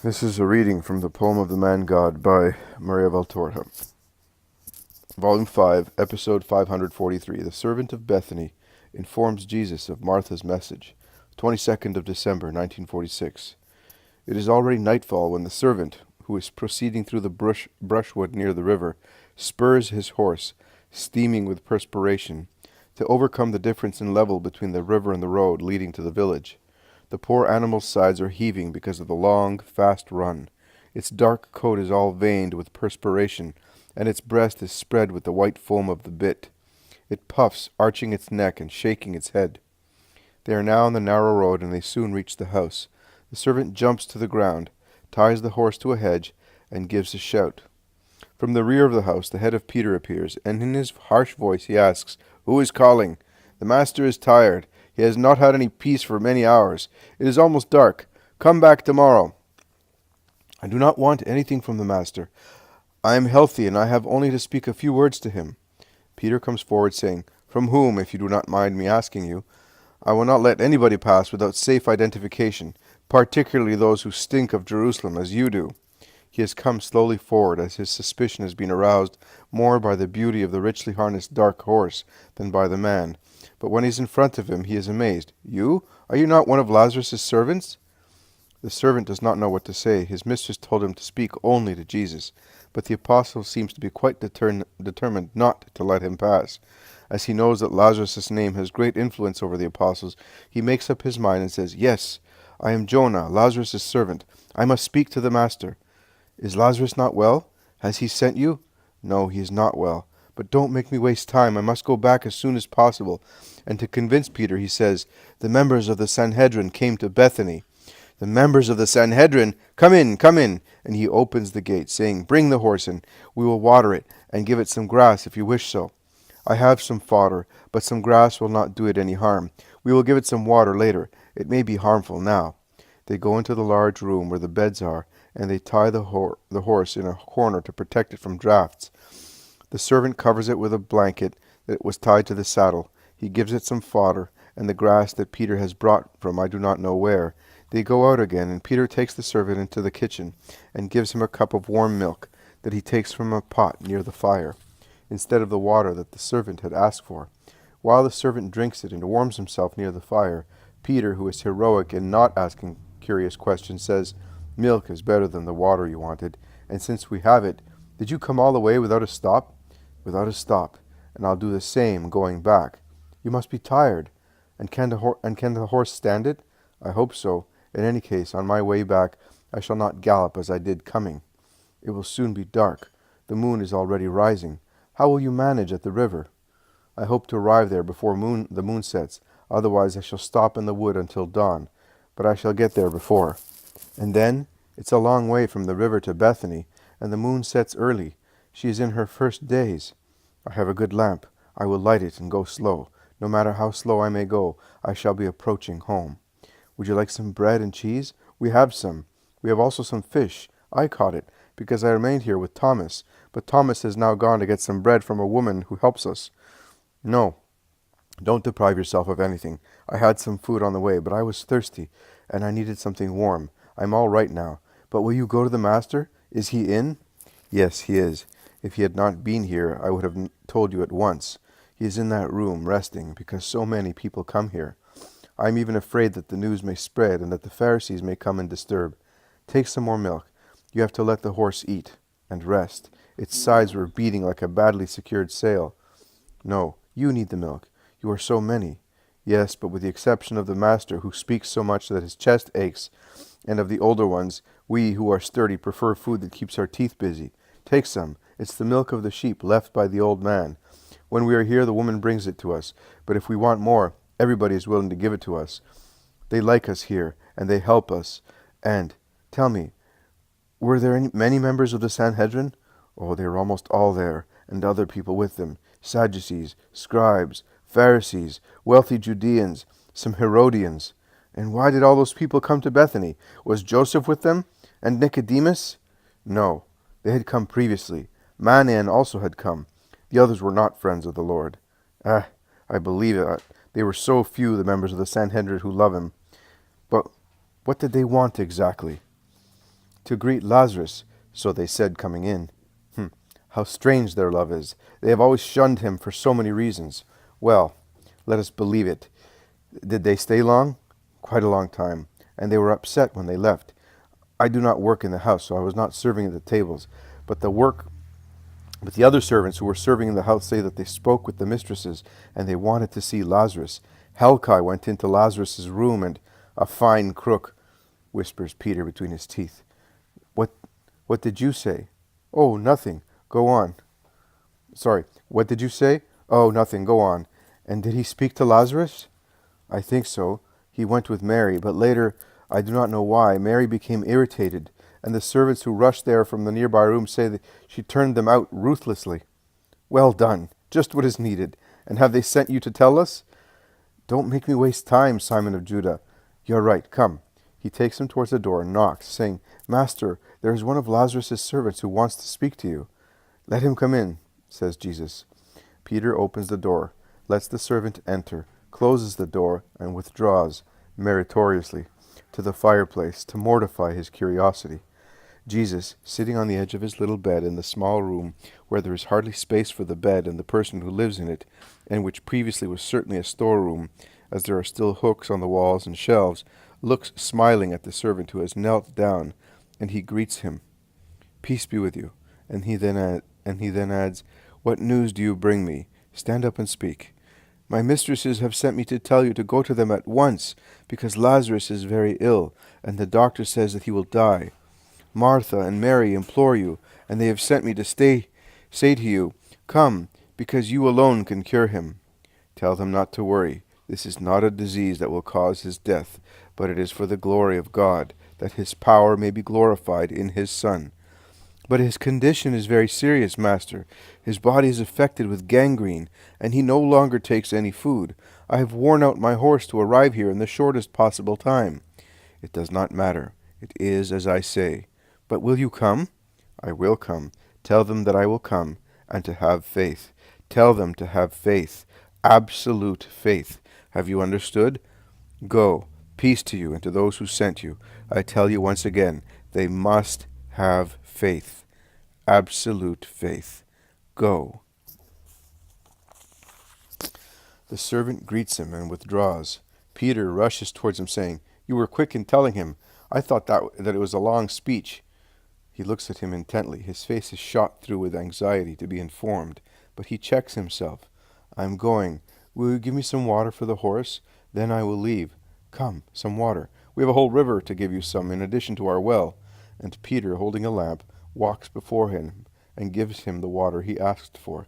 This is a reading from the Poem of the Man God by Maria Valtorta. Volume 5, Episode 543. The Servant of Bethany informs Jesus of Martha's message. 22nd of December, 1946. It is already nightfall when the servant, who is proceeding through the brushwood near the river, spurs his horse, steaming with perspiration, to overcome the difference in level between the river and the road leading to the village. The poor animal's sides are heaving because of the long, fast run. Its dark coat is all veined with perspiration, and its breast is spread with the white foam of the bit. It puffs, arching its neck and shaking its head. They are now on the narrow road, and they soon reach the house. The servant jumps to the ground, ties the horse to a hedge, and gives a shout. From the rear of the house the head of Peter appears, and in his harsh voice he asks, "Who is calling? The master is tired. He has not had any peace for many hours. It is almost dark. Come back tomorrow." "I do not want anything from the master. I am healthy, and I have only to speak a few words to him." Peter comes forward, saying, "From whom, if you do not mind me asking you? I will not let anybody pass without safe identification, particularly those who stink of Jerusalem, as you do." He has come slowly forward, as his suspicion has been aroused more by the beauty of the richly harnessed dark horse than by the man. But when he is in front of him, he is amazed. "You? Are you not one of Lazarus' servants?" The servant does not know what to say. His mistress told him to speak only to Jesus, but the apostle seems to be quite determined not to let him pass. As he knows that Lazarus' name has great influence over the apostles, he makes up his mind and says, "Yes, I am Jonah, Lazarus' servant. I must speak to the master." "Is Lazarus not well? Has he sent you?" "No, he is not well. But don't make me waste time. I must go back as soon as possible." And to convince Peter, he says, "The members of the Sanhedrin came to Bethany." "The members of the Sanhedrin? Come in, come in." And he opens the gate, saying, "Bring the horse in. We will water it, and give it some grass if you wish so." "I have some fodder, but some grass will not do it any harm. We will give it some water later. It may be harmful now." They go into the large room where the beds are, and they tie the horse in a corner to protect it from draughts. The servant covers it with a blanket that was tied to the saddle. He gives it some fodder, and the grass that Peter has brought from I do not know where. They go out again, and Peter takes the servant into the kitchen, and gives him a cup of warm milk that he takes from a pot near the fire, instead of the water that the servant had asked for. While the servant drinks it and warms himself near the fire, Peter, who is heroic in not asking curious questions, says, "Milk is better than the water you wanted, and since we have it, did you come all the way without a stop?" "Without a stop, and I'll do the same going back." "You must be tired. And can the horse stand it?" "I hope so. In any case, on my way back, I shall not gallop as I did coming." "It will soon be dark. The moon is already rising. How will you manage at the river?" "I hope to arrive there before the moon sets. Otherwise I shall stop in the wood until dawn. But I shall get there before." "And then? It's a long way from the river to Bethany, and the moon sets early. She is in her first days." "I have a good lamp. I will light it and go slow. No matter how slow I may go, I shall be approaching home." "Would you like some bread and cheese?" "We have some. We have also some fish. I caught it, because I remained here with Thomas. But Thomas has now gone to get some bread from a woman who helps us." "No, don't deprive yourself of anything. I had some food on the way, but I was thirsty, and I needed something warm. I'm all right now. But will you go to the master? Is he in?" "Yes, he is. If he had not been here, I would have told you at once. He is in that room, resting, because so many people come here. I am even afraid that the news may spread, and that the Pharisees may come and disturb. Take some more milk. You have to let the horse eat, and rest. Its sides were beating like a badly secured sail." "No, you need the milk. You are so many." "Yes, but with the exception of the master, who speaks so much that his chest aches, and of the older ones, we who are sturdy prefer food that keeps our teeth busy. Take some. It's the milk of the sheep left by the old man. When we are here, the woman brings it to us. But if we want more, everybody is willing to give it to us. They like us here, and they help us. And, tell me, were there many members of the Sanhedrin?" "Oh, they were almost all there, and other people with them. Sadducees, scribes, Pharisees, wealthy Judeans, some Herodians." "And why did all those people come to Bethany? Was Joseph with them? And Nicodemus?" "No, they had come previously. Manan also had come. The others were not friends of the Lord." "Ah, I believe it. They were so few, the members of the Sanhedrin who love him. But what did they want exactly?" to greet Lazarus, so they said coming in. How strange their love is. They have always shunned him for so many reasons. Well, let us believe it. Did they stay long? Quite a long time, and they were upset when they left. I do not work in the house, so I was not serving at the tables, but the other servants who were serving in the house say that they spoke with the mistresses, and they wanted to see Lazarus. Helkai went into Lazarus's room, and a fine crook, whispers Peter between his teeth. What did you say? Oh, nothing. Go on. Sorry, what did you say? Oh, nothing. Go on. And did he speak to Lazarus? I think so. He went with Mary, but later, I do not know why, Mary became irritated, and the servants who rushed there from the nearby room say that she turned them out ruthlessly. Well done. Just what is needed. And have they sent you to tell us? Don't make me waste time, Simon of Judah. You're right. Come. He takes him towards the door and knocks, saying, Master, there is one of Lazarus' servants who wants to speak to you. Let him come in, says Jesus. Peter opens the door, lets the servant enter, closes the door, and withdraws, meritoriously, to the fireplace to mortify his curiosity. Jesus, sitting on the edge of his little bed in the small room where there is hardly space for the bed and the person who lives in it, and which previously was certainly a storeroom, as there are still hooks on the walls and shelves, looks smiling at the servant who has knelt down, and he greets him. Peace be with you. And he then adds, What news do you bring me? Stand up and speak. My mistresses have sent me to tell you to go to them at once, because Lazarus is very ill, and the doctor says that he will die. Martha and Mary implore you, and they have sent me to say to you, Come, because you alone can cure him. Tell them not to worry. This is not a disease that will cause his death, but it is for the glory of God, that his power may be glorified in his Son. But his condition is very serious, Master. His body is affected with gangrene, and he no longer takes any food. I have worn out my horse to arrive here in the shortest possible time. It does not matter. It is as I say. But will you come? I will come. Tell them that I will come, and to have faith. Tell them to have faith. Absolute faith. Have you understood? Go. Peace to you and to those who sent you. I tell you once again, they must have faith. Absolute faith. Go. The servant greets him and withdraws. Peter rushes towards him, saying, You were quick in telling him. I thought that it was a long speech. He looks at him intently. His face is shot through with anxiety to be informed, but he checks himself. I am going. Will you give me some water for the horse? Then I will leave. Come, some water. We have a whole river to give you some, in addition to our well. And Peter, holding a lamp, walks before him and gives him the water he asked for.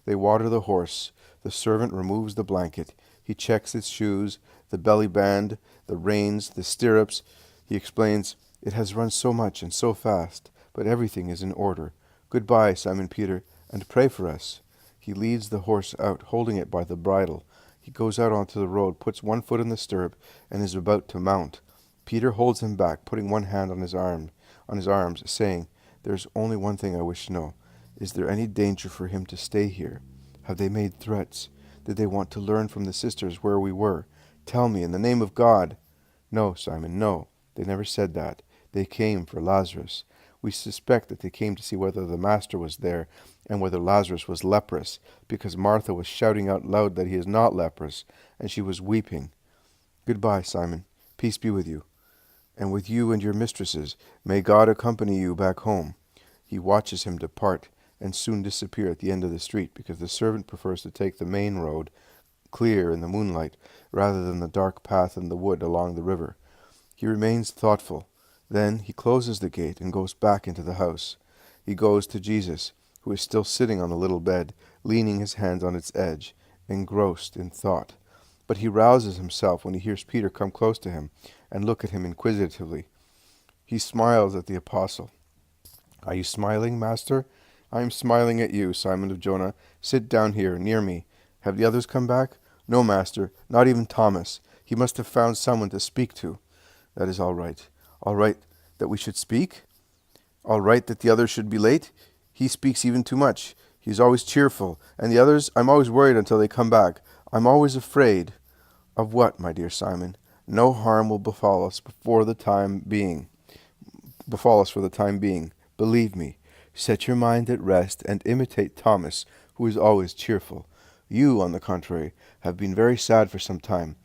They water the horse. The servant removes the blanket. He checks its shoes, the belly band, the reins, the stirrups. He explains, It has run so much and so fast, but everything is in order. Goodbye, Simon Peter, and pray for us. He leads the horse out, holding it by the bridle. He goes out onto the road, puts one foot in the stirrup, and is about to mount. Peter holds him back, putting one hand on his arms, saying, There's only one thing I wish to know. Is there any danger for him to stay here? Have they made threats? Did they want to learn from the sisters where we were? Tell me, in the name of God. No, Simon, no. They never said that. They came for Lazarus. We suspect that they came to see whether the Master was there and whether Lazarus was leprous, because Martha was shouting out loud that he is not leprous, and she was weeping. Goodbye, Simon. Peace be with you. And with you and your mistresses. May God accompany you back home. He watches him depart, and soon disappear at the end of the street, because the servant prefers to take the main road, clear in the moonlight, rather than the dark path in the wood along the river. He remains thoughtful. Then he closes the gate and goes back into the house. He goes to Jesus, who is still sitting on the little bed, leaning his hands on its edge, engrossed in thought. But he rouses himself when he hears Peter come close to him and look at him inquisitively. He smiles at the apostle. Are you smiling, Master? I am smiling at you, Simon of Jonah. Sit down here, near me. Have the others come back? No, Master, not even Thomas. He must have found someone to speak to. That is all right. All right that we should speak? All right that the others should be late? He speaks even too much. He is always cheerful. And the others, I'm always worried until they come back. I'm always afraid. Of what, my dear Simon? No harm will befall us before the time being. befall us for the time being. Believe me, set your mind at rest and imitate Thomas, who is always cheerful. You, on the contrary, have been very sad for some time.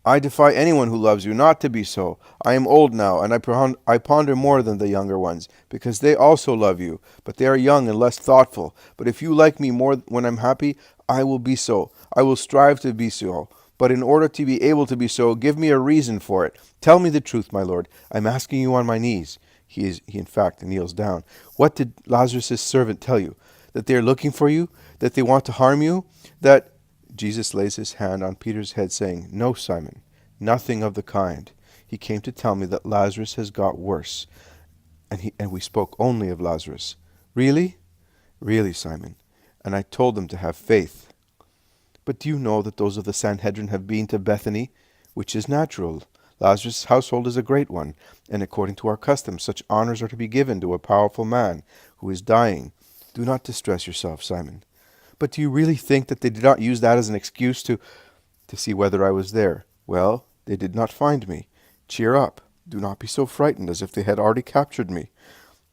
I defy anyone who loves you not to be so. I am old now, and I ponder more than the younger ones, because they also love you, but they are young and less thoughtful. But if you like me more when I'm happy, I will be so. I will strive to be so. But in order to be able to be so, give me a reason for it. Tell me the truth, my Lord. I'm asking you on my knees. He in fact kneels down. What did Lazarus' servant tell you? That they are looking for you? That they want to harm you? That Jesus lays his hand on Peter's head, saying, No, Simon, nothing of the kind. He came to tell me that Lazarus has got worse, and we spoke only of Lazarus. Really? Really, Simon. And I told them to have faith. But do you know that those of the Sanhedrin have been to Bethany, which is natural? Lazarus' household is a great one, and according to our custom, such honors are to be given to a powerful man who is dying. Do not distress yourself, Simon. But do you really think that they did not use that as an excuse to see whether I was there? Well, they did not find me. Cheer up. Do not be so frightened as if they had already captured me.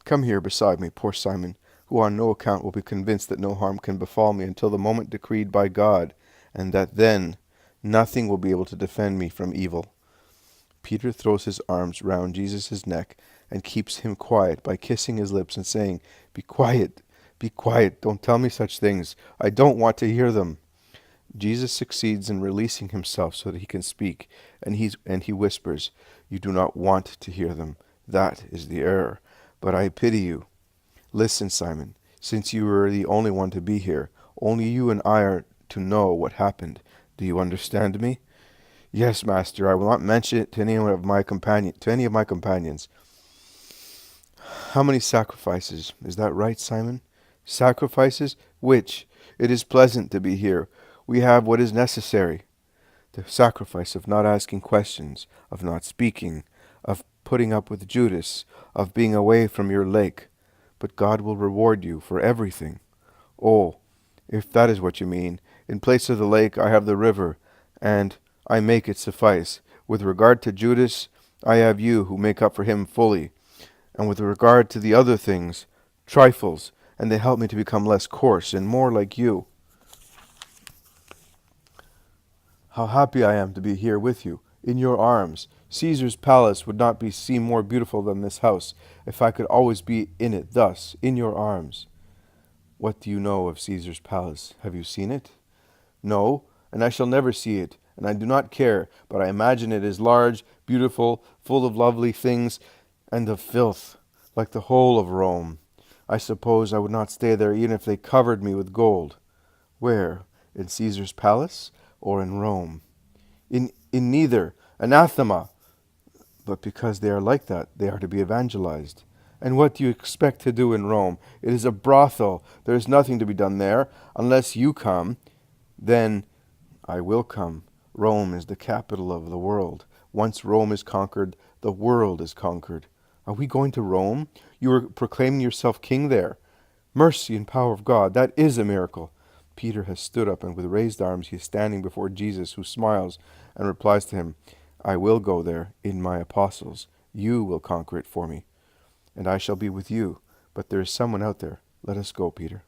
Come here beside me, poor Simon, who on no account will be convinced that no harm can befall me until the moment decreed by God, and that then nothing will be able to defend me from evil. Peter throws his arms round Jesus' neck and keeps him quiet by kissing his lips and saying, Be quiet. Be quiet. Don't tell me such things. I don't want to hear them. Jesus succeeds in releasing himself so that he can speak, and he whispers, You do not want to hear them. That is the error. But I pity you. Listen, Simon, since you are the only one to be here, only you and I are to know what happened. Do you understand me? Yes, Master. I will not mention it to any of my companions. How many sacrifices? Is that right, Simon? Sacrifices? Which? It is pleasant to be here. We have what is necessary. The sacrifice of not asking questions, of not speaking, of putting up with Judas, of being away from your lake. But God will reward you for everything. Oh, if that is what you mean, in place of the lake I have the river, and I make it suffice. With regard to Judas, I have you who make up for him fully. And with regard to the other things, trifles, and they help me to become less coarse and more like you. How happy I am to be here with you, in your arms. Caesar's palace would not seem more beautiful than this house, if I could always be in it thus, in your arms. What do you know of Caesar's palace? Have you seen it? No, and I shall never see it, and I do not care, but I imagine it is large, beautiful, full of lovely things, and of filth, like the whole of Rome. I suppose I would not stay there even if they covered me with gold. Where? In Caesar's palace or in Rome? In neither. Anathema. But because they are like that, they are to be evangelized. And what do you expect to do in Rome? It is a brothel. There is nothing to be done there. Unless you come, then I will come. Rome is the capital of the world. Once Rome is conquered, the world is conquered. Are we going to Rome? You are proclaiming yourself king there. Mercy and power of God, that is a miracle. Peter has stood up, and with raised arms he is standing before Jesus, who smiles and replies to him, I will go there in my apostles. You will conquer it for me, and I shall be with you. But there is someone out there. Let us go, Peter.